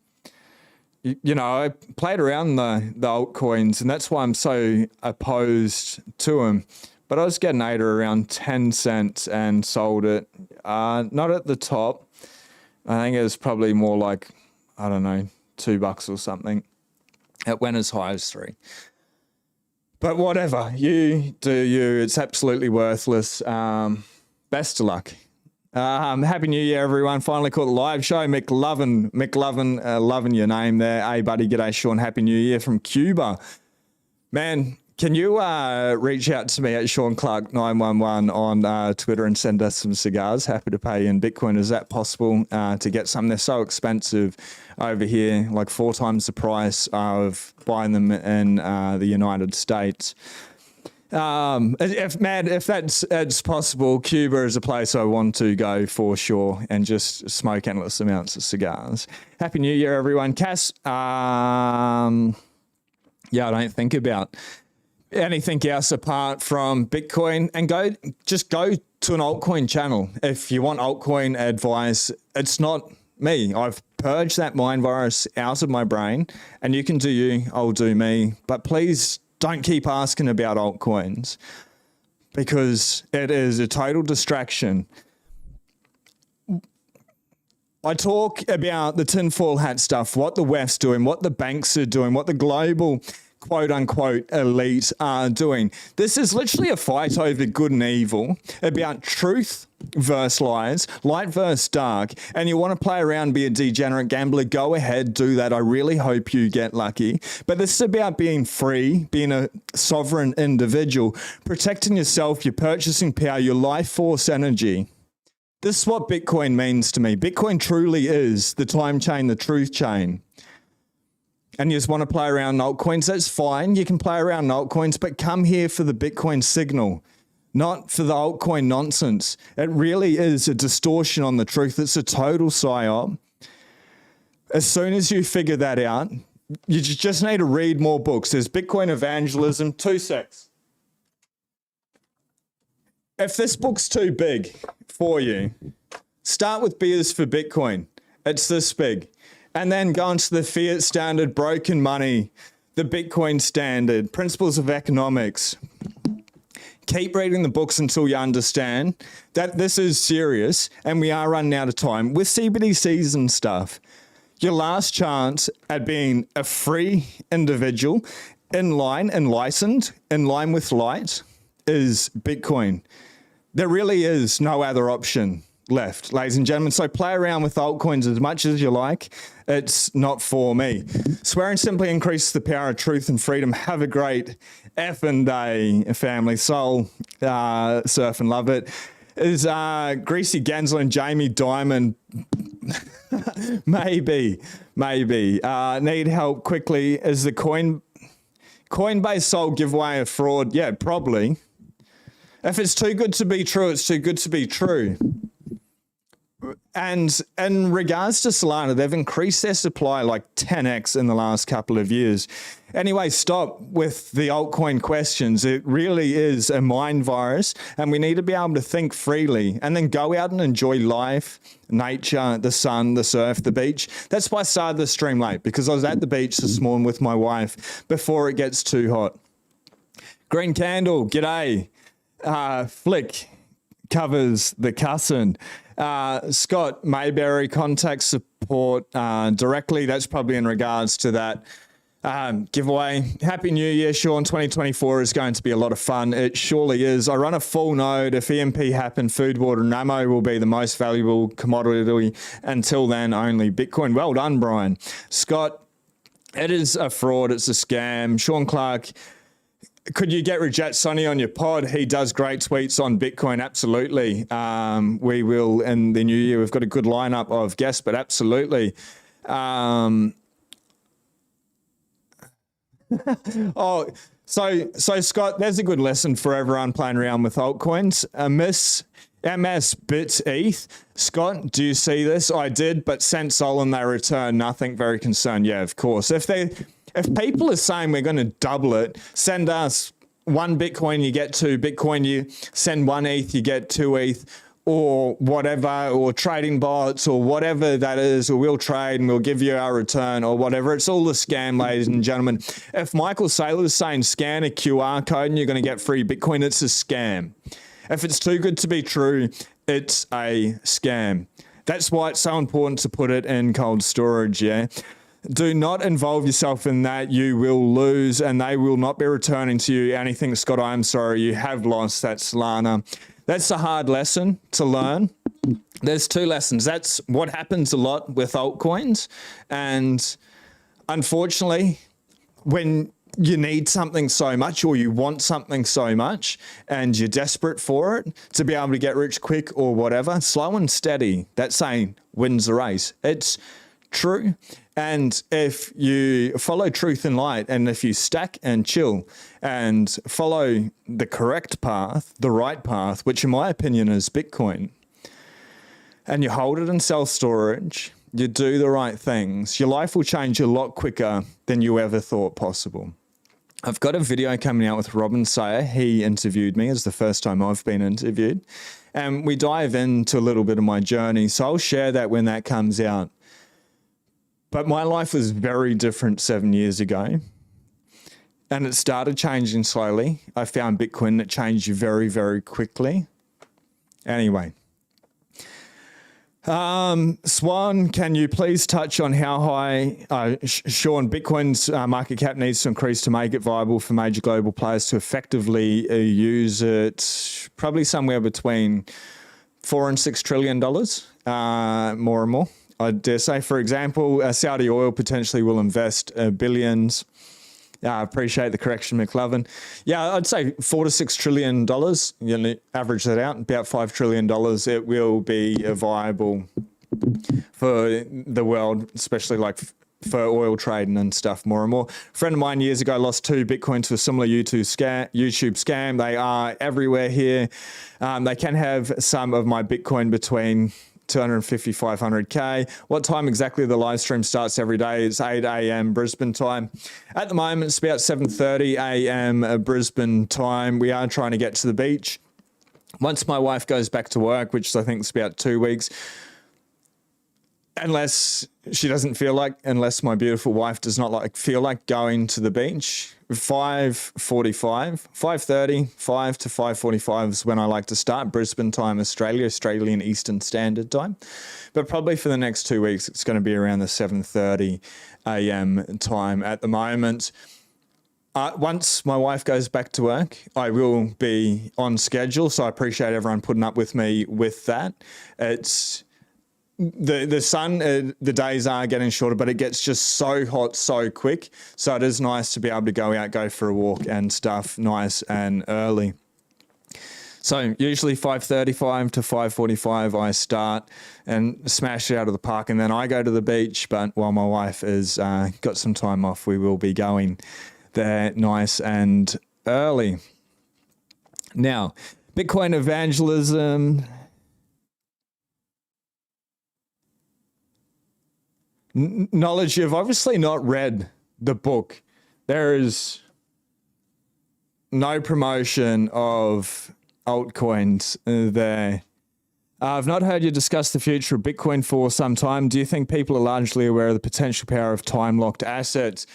You know, I played around the altcoins, and that's why I'm so opposed to them. But I was getting ADA around 10 cents and sold it. Not at the top. I think it was probably more like, I don't know, $2 or something. It went as high as 3. But whatever, you do you. It's absolutely worthless. Best of luck. Happy New Year, everyone. Finally caught the live show. McLovin, loving your name there. Hey, buddy. G'day, Sean. Happy New Year from Cuba. Man, can you reach out to me at Sean Clark 911 on Twitter and send us some cigars? Happy to pay in Bitcoin. Is that possible to get some? They're so expensive over here, like 4 times the price of buying them in the United States. If that's possible, Cuba is a place I want to go for sure and just smoke endless amounts of cigars. Happy New Year, everyone. Cass, I don't think about anything else apart from Bitcoin, and go to an altcoin channel. If you want altcoin advice, it's not me. I've purged that mind virus out of my brain, and you can do you, I'll do me. But please don't keep asking about altcoins, because it is a total distraction. I talk about the tinfoil hat stuff, what the West's doing, what the banks are doing, what the global quote unquote elite are doing. This is literally a fight over good and evil, about truth versus lies, light versus dark. And you want to play around, be a degenerate gambler, go ahead, do that. I really hope you get lucky. But this is about being free, being a sovereign individual, protecting yourself, your purchasing power, your life force energy. This is what Bitcoin means to me. Bitcoin truly is the time chain, the truth chain. And you just want to play around altcoins, that's fine. You can play around altcoins, but come here for the Bitcoin signal, not for the altcoin nonsense. It really is a distortion on the truth. It's a total psyop. As soon as you figure that out, you just need to read more books. There's Bitcoin Evangelism, 2 secs. If this book's too big for you, start with Beers for Bitcoin. It's this big. And then go into the fiat standard, broken money, the Bitcoin standard, principles of economics. Keep reading the books until you understand that this is serious and we are running out of time. With CBDCs and stuff, your last chance at being a free individual, in line and licensed, in line with light, is Bitcoin. There really is no other option left, ladies and gentlemen. So play around with altcoins as much as you like. It's not for me. Swearing simply increases the power of truth and freedom. Have a great effing day, family. Soul, surf and love it. Is Greasy Gensler and Jamie Dimon maybe need help quickly? Is the Coinbase Soul giveaway a fraud? Yeah, probably. If it's too good to be true, it's too good to be true. And in regards to Solana, they've increased their supply like 10x in the last couple of years. Anyway, stop with the altcoin questions. It really is a mind virus, and we need to be able to think freely and then go out and enjoy life, nature, the sun, the surf, the beach. That's why I started the stream late, because I was at the beach this morning with my wife before it gets too hot. Green Candle, g'day. Flick covers the cussin. Scott Mayberry, contact support directly. That's probably in regards to that giveaway. Happy New Year, Sean. 2024 is going to be a lot of fun. It surely is. I run a full node. If EMP happen, food, water, and ammo will be the most valuable commodity. Until then, only Bitcoin. Well done, Brian. Scott, it is a fraud. It's a scam. Sean Clark, could you get Reject Sonny on your pod? He does great tweets on Bitcoin. Absolutely. We will in the new year. We've got a good lineup of guests, but absolutely. So Scott, there's a good lesson for everyone playing around with altcoins. MS Bit ETH. Scott, do you see this? I did, but sent Sol and they return nothing. Very concerned. Yeah, of course. If people are saying we're going to double it, send us 1 Bitcoin, you get 2 Bitcoin, you send 1 ETH, you get 2 ETH, or whatever, or trading bots, or whatever that is, or we'll trade and we'll give you our return, or whatever. It's all a scam, ladies and gentlemen. If Michael Saylor is saying scan a QR code and you're going to get free Bitcoin, it's a scam. If it's too good to be true, it's a scam. That's why it's so important to put it in cold storage, yeah? Do not involve yourself in that. You will lose, and they will not be returning to you anything. Scott, I'm sorry, you have lost that Solana. That's a hard lesson to learn. there's two lessons. That's what happens a lot with altcoins. And unfortunately, when you need something so much or you want something so much and you're desperate for it to be able to get rich quick or whatever, slow and steady, that saying wins the race. It's true. And if you follow truth and light, and if you stack and chill and follow the correct path, the right path, which in my opinion is Bitcoin, and you hold it in self-storage, you do the right things, your life will change a lot quicker than you ever thought possible. I've got a video coming out with Robin Sayer. He interviewed me. It's the first time I've been interviewed. And we dive into a little bit of my journey. So I'll share that when that comes out. But my life was very different 7 years ago. And it started changing slowly. I found Bitcoin that changed very, very quickly. Anyway. Swan, can you please touch on how high, Sean, Bitcoin's market cap needs to increase to make it viable for major global players to effectively use it? Probably somewhere between $4 and $6 trillion, more and more. I dare say, for example, Saudi oil potentially will invest billions. I appreciate the correction, McLovin. Yeah, I'd say $4 to $6 trillion. You know, average that out, about $5 trillion. It will be viable for the world, especially like for oil trading and stuff more and more. A friend of mine years ago lost 2 Bitcoin to a similar YouTube scam. They are everywhere here. They can have some of my Bitcoin between 250, 500K. What time exactly the live stream starts every day? It's 8 a.m. Brisbane time. At the moment, it's about 7:30 a.m. Brisbane time. We are trying to get to the beach. Once my wife goes back to work, which I think is about 2 weeks, unless she doesn't feel like, unless my beautiful wife does not feel like going to the beach, 5:45, 5:30, 5 to 5:45 is when I like to start. Brisbane time, Australian Eastern Standard Time. But probably for the next 2 weeks, it's going to be around the 7:30 a.m. time at the moment. Once my wife goes back to work, I will be on schedule. So I appreciate everyone putting up with me with that. It's the sun, the days are getting shorter, but it gets just so hot so quick. So it is nice to be able to go out, go for a walk and stuff nice and early. So usually 5:35 to 5:45 I start and smash it out of the park, and then I go to the beach. But while my wife has got some time off, we will be going there nice and early. Now, Bitcoin evangelism. Knowledge, you've obviously not read the book. There is no promotion of altcoins there. I've not heard you discuss the future of Bitcoin for some time. Do you think people are largely aware of the potential power of time-locked assets?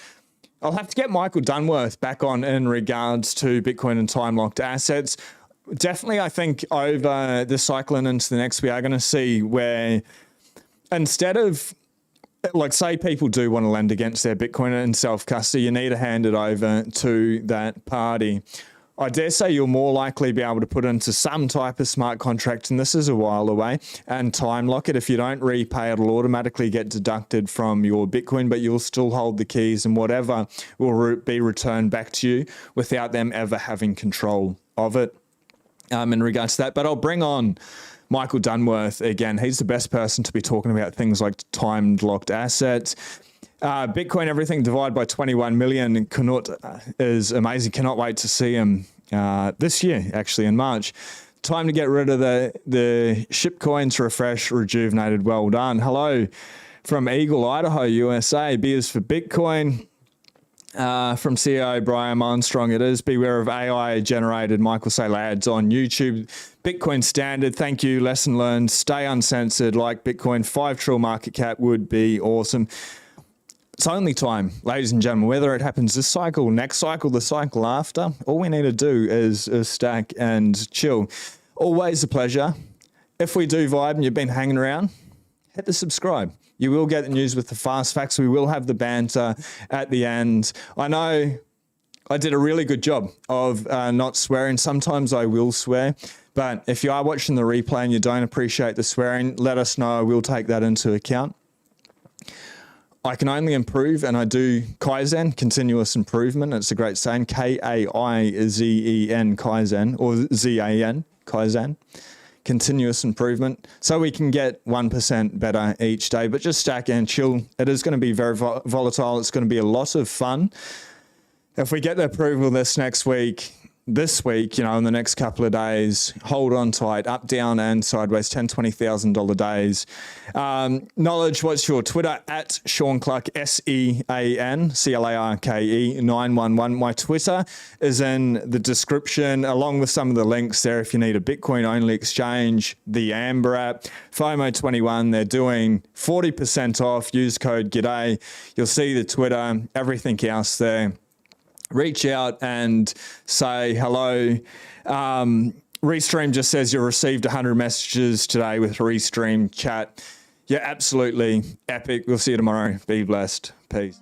I'll have to get Michael Dunworth back on in regards to Bitcoin and time-locked assets. Definitely, I think over the cycle and into the next, we are going to see where instead of, like, say people do want to lend against their Bitcoin in self-custody, you need to hand it over to that party. I dare say you'll more likely be able to put into some type of smart contract, and this is a while away, and time lock it. If you don't repay, it'll automatically get deducted from your Bitcoin, but you'll still hold the keys, and whatever will be returned back to you without them ever having control of it in regards to that. But I'll bring on Michael Dunworth again. He's the best person to be talking about things like timed locked assets. Bitcoin, everything divided by 21 million. Knut is amazing. Cannot wait to see him this year, actually in March. Time to get rid of the ship coins, refresh, rejuvenated. Well done. Hello from Eagle, Idaho, USA. Beers for Bitcoin. From CEO Brian Armstrong, it is. Beware of AI-generated Michael Saylor ads on YouTube. Bitcoin standard. Thank you. Lesson learned. Stay uncensored like Bitcoin. 5 trillion market cap would be awesome. It's only time, ladies and gentlemen, whether it happens this cycle, next cycle, the cycle after, all we need to do is stack and chill. Always a pleasure. If we do vibe and you've been hanging around, hit the subscribe. You will get the news with the fast facts. We will have the banter at the end. I know I did a really good job of not swearing. Sometimes I will swear, But if you are watching the replay and you don't appreciate the swearing, let us know. We'll take that into account. I can only improve, and I do Kaizen, continuous improvement. It's a great saying, Kaizen, Kaizen, or Zan, Kaizen, continuous improvement. So we can get 1% better each day, but just stack and chill. It is going to be very volatile. It's going to be a lot of fun. If we get the approval this week, in the next couple of days, hold on tight, up, down, and sideways, $10,000, $20,000 days. Knowledge, what's your Twitter? At Sean Clarke, SEAN, CLARKE 911. My Twitter is in the description, along with some of the links there if you need a Bitcoin-only exchange, the Amber app, FOMO21, they're doing 40% off. Use code G'DAY. You'll see the Twitter, everything else there. Reach out and say hello. Restream just says you received 100 messages today with Restream chat. Yeah, absolutely epic. We'll see you tomorrow. Be blessed. Peace.